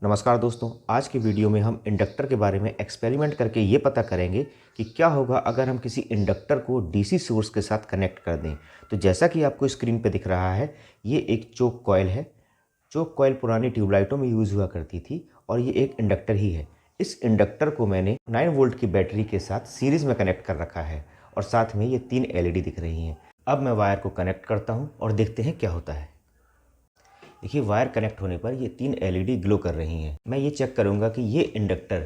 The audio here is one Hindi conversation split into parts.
नमस्कार दोस्तों, आज की वीडियो में हम इंडक्टर के बारे में एक्सपेरिमेंट करके ये पता करेंगे कि क्या होगा अगर हम किसी इंडक्टर को डीसी सोर्स के साथ कनेक्ट कर दें। तो जैसा कि आपको स्क्रीन पे दिख रहा है, ये एक चोक कॉइल है। चोक कॉइल पुरानी ट्यूबलाइटों में यूज़ हुआ करती थी और ये एक इंडक्टर ही है। इस इंडक्टर को मैंने 9 वोल्ट की बैटरी के साथ सीरीज़ में कनेक्ट कर रखा है और साथ में ये 3 एलईडी दिख रही हैं। अब मैं वायर को कनेक्ट करता हूँ और देखते हैं क्या होता है। देखिए, वायर कनेक्ट होने पर ये 3 एलईडी ग्लो कर रही हैं। मैं ये चेक करूंगा कि ये इंडक्टर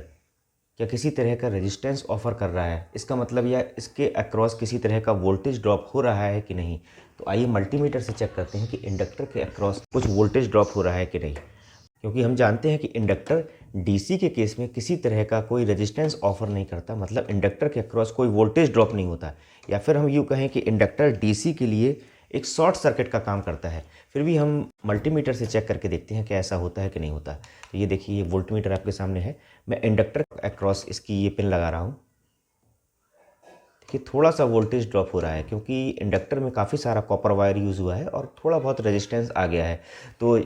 क्या किसी तरह का रेजिस्टेंस ऑफर कर रहा है, इसका मतलब या इसके अक्रॉस किसी तरह का वोल्टेज ड्रॉप हो रहा है कि नहीं। तो आइए मल्टीमीटर से चेक करते हैं कि इंडक्टर के अक्रॉस कुछ वोल्टेज ड्रॉप हो रहा है कि नहीं। क्योंकि हम जानते हैं कि इंडक्टर डीसी के केस में किसी तरह का कोई रेजिस्टेंस ऑफर नहीं करता, मतलब इंडक्टर के अक्रॉस कोई वोल्टेज ड्रॉप नहीं होता। या फिर हम यूँ कहें कि इंडक्टर डीसी के लिए एक शॉर्ट सर्किट का काम करता है। फिर भी हम मल्टीमीटर से चेक करके देखते हैं कि ऐसा होता है कि नहीं होता। तो ये देखिए, ये वोल्टमीटर आपके सामने है। मैं इंडक्टर अक्रॉस इसकी ये पिन लगा रहा हूँ। देखिए, थोड़ा सा वोल्टेज ड्रॉप हो रहा है क्योंकि इंडक्टर में काफ़ी सारा कॉपर वायर यूज़ हुआ है और थोड़ा बहुत रेजिस्टेंस आ गया है। तो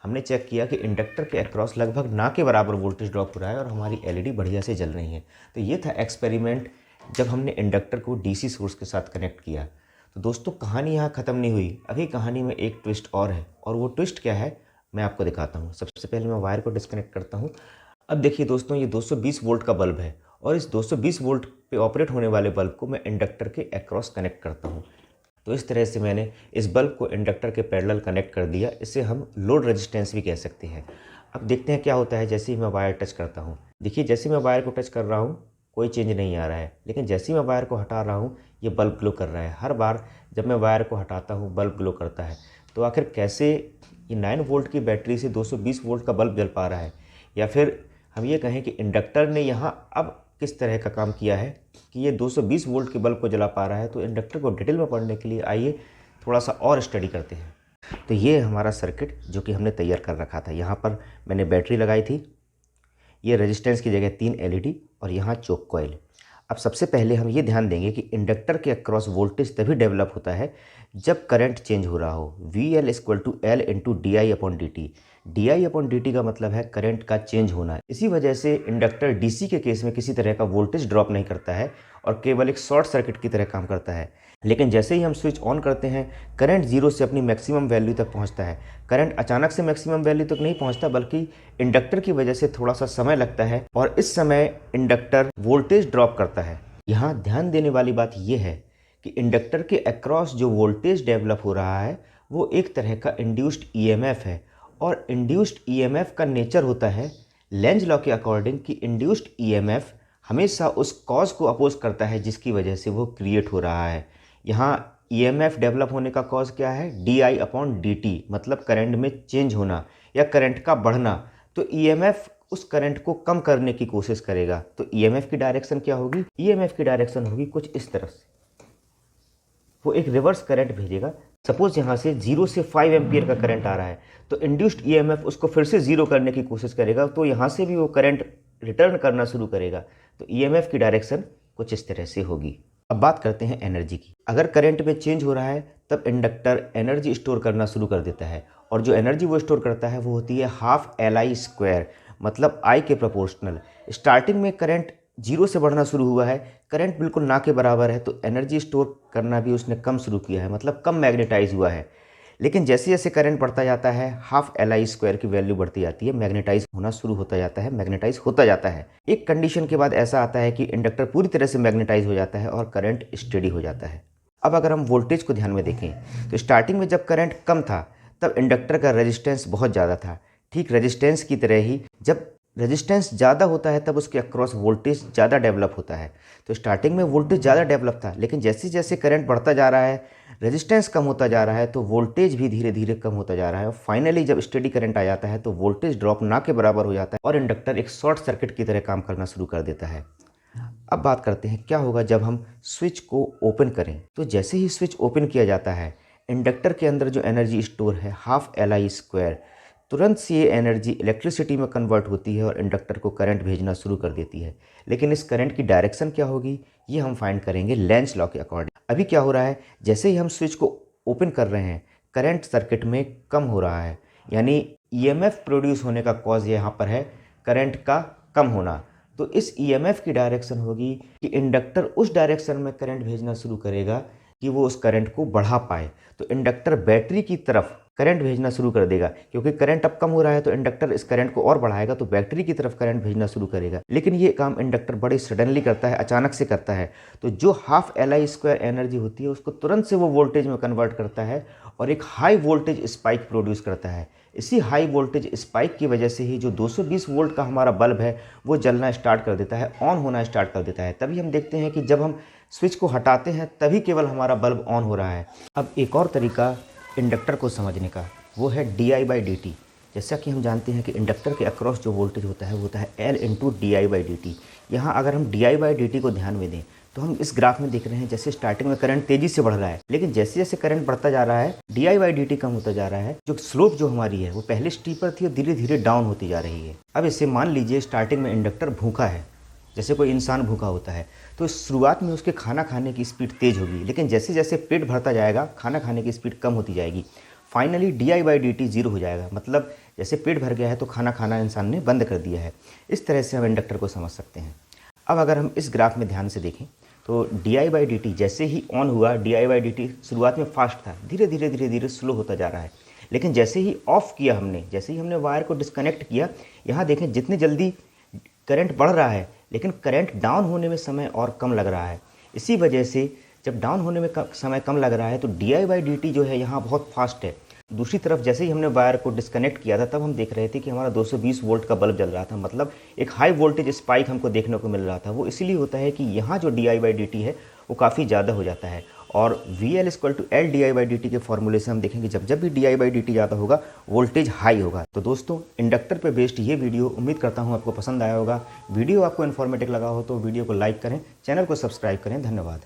हमने चेक किया कि इंडक्टर के अक्रॉस लगभग ना के बराबर वोल्टेज ड्रॉप हो रहा है और हमारी एलईडी बढ़िया से जल रही है। तो ये था एक्सपेरिमेंट जब हमने इंडक्टर को डीसी सोर्स के साथ कनेक्ट किया। तो दोस्तों, कहानी यहाँ ख़त्म नहीं हुई। अभी कहानी में एक ट्विस्ट और है, और वो ट्विस्ट क्या है मैं आपको दिखाता हूँ। सबसे पहले मैं वायर को डिस्कनेक्ट करता हूँ। अब देखिए दोस्तों, ये 220 वोल्ट का बल्ब है और इस 220 वोल्ट पे ऑपरेट होने वाले बल्ब को मैं इंडक्टर के अक्रॉस कनेक्ट करता हूँ। तो इस तरह से मैंने इस बल्ब को इंडक्टर के पैरेलल कनेक्ट कर दिया। इसे हम लोड रेजिस्टेंस भी कह सकते हैं। अब देखते हैं क्या होता है जैसे ही मैं वायर टच करता हूँ। देखिए, जैसे मैं वायर को टच कर रहा हूँ कोई चेंज नहीं आ रहा है, लेकिन जैसे ही मैं वायर को हटा रहा हूँ ये बल्ब ग्लो कर रहा है। हर बार जब मैं वायर को हटाता हूँ बल्ब ग्लो करता है। तो आखिर कैसे ये 9 वोल्ट की बैटरी से 220 वोल्ट का बल्ब जल पा रहा है, या फिर हम ये कहें कि इंडक्टर ने यहाँ अब किस तरह का काम किया है कि ये 220 वोल्ट के बल्ब को जला पा रहा है। तो इंडक्टर को डिटेल में पढ़ने के लिए आइए थोड़ा सा और स्टडी करते हैं। तो ये हमारा सर्किट जो कि हमने तैयार कर रखा था। यहाँ पर मैंने बैटरी लगाई थी, ये रेजिस्टेंस की जगह 3 एलईडी और यहाँ चोक कॉइल। अब सबसे पहले हम ये ध्यान देंगे कि इंडक्टर के अक्रॉस वोल्टेज तभी डेवलप होता है जब करंट चेंज हो रहा हो। V L equal to L into D I upon D T. D I upon D T का मतलब है करंट का चेंज होना। इसी वजह से इंडक्टर डीसी के केस में किसी तरह का वोल्टेज ड्रॉप नहीं करता है और केवल एक शॉर्ट सर्किट की तरह काम करता है। लेकिन जैसे ही हम स्विच ऑन करते हैं करंट जीरो से अपनी मैक्सिमम वैल्यू तक पहुंचता है। करंट अचानक से मैक्सिमम वैल्यू तक नहीं पहुंचता, बल्कि इंडक्टर की वजह से थोड़ा सा समय लगता है और इस समय इंडक्टर वोल्टेज ड्रॉप करता है। यहाँ ध्यान देने वाली बात यह है कि इंडक्टर के अक्रॉस जो वोल्टेज डेवलप हो रहा है वो एक तरह का इंड्यूस्ड ईएमएफ है, और इंड्यूस्ड ईएमएफ का नेचर होता है लेंज लॉ के अकॉर्डिंग कि इंड्यूस्ड ईएमएफ हमेशा उस कॉज को अपोज करता है जिसकी वजह से वो क्रिएट हो रहा है। यहाँ ईएमएफ डेवलप होने का कॉज क्या है? D I upon D T, मतलब करंट में चेंज होना या करंट का बढ़ना। तो ईएमएफ उस करंट को कम करने की कोशिश करेगा। तो ईएमएफ की डायरेक्शन क्या होगी? ईएमएफ की डायरेक्शन होगी कुछ इस तरफ से, वो एक रिवर्स करंट भेजेगा। सपोज यहाँ से 0 से 5 एम्पियर का करंट आ रहा है, तो इंड्यूस्ड ईएमएफ उसको फिर से 0 करने की कोशिश करेगा, तो यहाँ से भी वो करंट रिटर्न करना शुरू करेगा। तो ईएमएफ की डायरेक्शन कुछ इस तरह से होगी। अब बात करते हैं एनर्जी की। अगर करंट में चेंज हो रहा है तब इंडक्टर एनर्जी स्टोर करना शुरू कर देता है, और जो एनर्जी वो स्टोर करता है वो होती है हाफ एल आई स्क्वायर, मतलब आई के प्रोपोर्शनल। स्टार्टिंग में करंट 0 से बढ़ना शुरू हुआ है, करंट बिल्कुल ना के बराबर है, तो एनर्जी स्टोर करना भी उसने कम शुरू किया है, मतलब कम मैग्नेटाइज हुआ है। लेकिन जैसे जैसे करंट बढ़ता जाता है हाफ एल आई स्क्वायर की वैल्यू बढ़ती जाती है, मैग्नेटाइज होना शुरू होता जाता है, मैग्नेटाइज होता जाता है। एक कंडीशन के बाद ऐसा आता है कि इंडक्टर पूरी तरह से मैग्नेटाइज हो जाता है और करंट स्टेडी हो जाता है। अब अगर हम वोल्टेज को ध्यान में देखें तो स्टार्टिंग में जब करंट कम था तब इंडक्टर का रेजिस्टेंस बहुत ज़्यादा था। ठीक रेजिस्टेंस की तरह ही जब रेजिस्टेंस ज़्यादा होता है तब उसके अक्रॉस वोल्टेज ज़्यादा डेवलप होता है। तो स्टार्टिंग में वोल्टेज ज़्यादा डेवलप था, लेकिन जैसे जैसे करंट बढ़ता जा रहा है, रेजिस्टेंस कम होता जा रहा है, तो वोल्टेज भी धीरे धीरे कम होता जा रहा है। और फाइनली जब स्टेडी करंट आ जाता है तो वोल्टेज ड्रॉप ना के बराबर हो जाता है और इंडक्टर एक शॉर्ट सर्किट की तरह काम करना शुरू कर देता है। अब बात करते हैं क्या होगा जब हम स्विच को ओपन करें। तो जैसे ही स्विच ओपन किया जाता है इंडक्टर के अंदर जो एनर्जी स्टोर है हाफ एल आई स्क्वायर, तुरंत से ये एनर्जी इलेक्ट्रिसिटी में कन्वर्ट होती है और इंडक्टर को करंट भेजना शुरू कर देती है। लेकिन इस करंट की डायरेक्शन क्या होगी ये हम फाइंड करेंगे लेंज लॉ के अकॉर्डिंग। अभी क्या हो रहा है, जैसे ही हम स्विच को ओपन कर रहे हैं करंट सर्किट में कम हो रहा है, यानी ईएमएफ प्रोड्यूस होने का कॉज यहाँ पर है करंट का कम होना। तो इस ईएमएफ की डायरेक्शन होगी कि इंडक्टर उस डायरेक्शन में करंट भेजना शुरू करेगा कि वो उस करंट को बढ़ा पाए। तो इंडक्टर बैटरी की तरफ करंट भेजना शुरू कर देगा, क्योंकि करंट अब कम हो रहा है तो इंडक्टर इस करंट को और बढ़ाएगा, तो बैटरी की तरफ करंट भेजना शुरू करेगा। लेकिन ये काम इंडक्टर बड़ी सडनली करता है, अचानक से करता है। तो जो हाफ LI² एनर्जी होती है उसको तुरंत से वो वोल्टेज में कन्वर्ट करता है और एक हाई वोल्टेज स्पाइक प्रोड्यूस करता है। इसी हाई वोल्टेज स्पाइक की वजह से ही जो 220 वोल्ट का हमारा बल्ब है वो जलना स्टार्ट कर देता है, ऑन होना स्टार्ट कर देता है। तभी हम देखते हैं कि जब हम स्विच को हटाते हैं तभी केवल हमारा बल्ब ऑन हो रहा है। अब एक और तरीका इंडक्टर को समझने का, वो है di/dt। जैसा कि हम जानते हैं कि इंडक्टर के अक्रॉस जो वोल्टेज होता है वो होता है L × di/dt। यहाँ अगर हम di/dt को ध्यान में दें तो हम इस ग्राफ में देख रहे हैं जैसे स्टार्टिंग में करंट तेजी से बढ़ रहा है, लेकिन जैसे जैसे करंट बढ़ता जा रहा है di/dt कम होता जा रहा है। जो स्लोप जो हमारी है वो पहले स्टीपर थी और धीरे धीरे डाउन होती जा रही है। अब इसे मान लीजिए स्टार्टिंग में इंडक्टर भूखा है, जैसे कोई इंसान भूखा होता है, तो शुरुआत में उसके खाना खाने की स्पीड तेज़ होगी, लेकिन जैसे जैसे पेट भरता जाएगा खाना खाने की स्पीड कम होती जाएगी। फाइनली di/dt 0 हो जाएगा, मतलब जैसे पेट भर गया है तो खाना खाना इंसान ने बंद कर दिया है। इस तरह से हम इंडक्टर को समझ सकते हैं। अब अगर हम इस ग्राफ में ध्यान से देखें तो di/dt जैसे ही ऑन हुआ, di/dt शुरुआत में फास्ट था, धीरे धीरे धीरे धीरे स्लो होता जा रहा है। लेकिन जैसे ही ऑफ किया हमने, जैसे ही हमने वायर को डिस्कनेक्ट किया, यहाँ देखें जितनी जल्दी करंट बढ़ रहा है लेकिन करंट डाउन होने में समय और कम लग रहा है। इसी वजह से जब डाउन होने में समय कम लग रहा है तो di/dt जो है यहाँ बहुत फास्ट है। दूसरी तरफ जैसे ही हमने वायर को डिस्कनेक्ट किया था तब हम देख रहे थे कि हमारा 220 वोल्ट का बल्ब जल रहा था, मतलब एक हाई वोल्टेज स्पाइक हमको देखने को मिल रहा था। वो इसलिए होता है कि यहाँ जो di/dt है वो काफ़ी ज़्यादा हो जाता है। और VL = L di/dt के फॉर्मूले से हम देखेंगे जब जब भी di/dt ज़्यादा होगा वोल्टेज हाई होगा। तो दोस्तों, इंडक्टर पे बेस्ड ये वीडियो उम्मीद करता हूँ आपको पसंद आया होगा। वीडियो आपको इन्फॉर्मेटिव लगा हो तो वीडियो को लाइक करें, चैनल को सब्सक्राइब करें। धन्यवाद।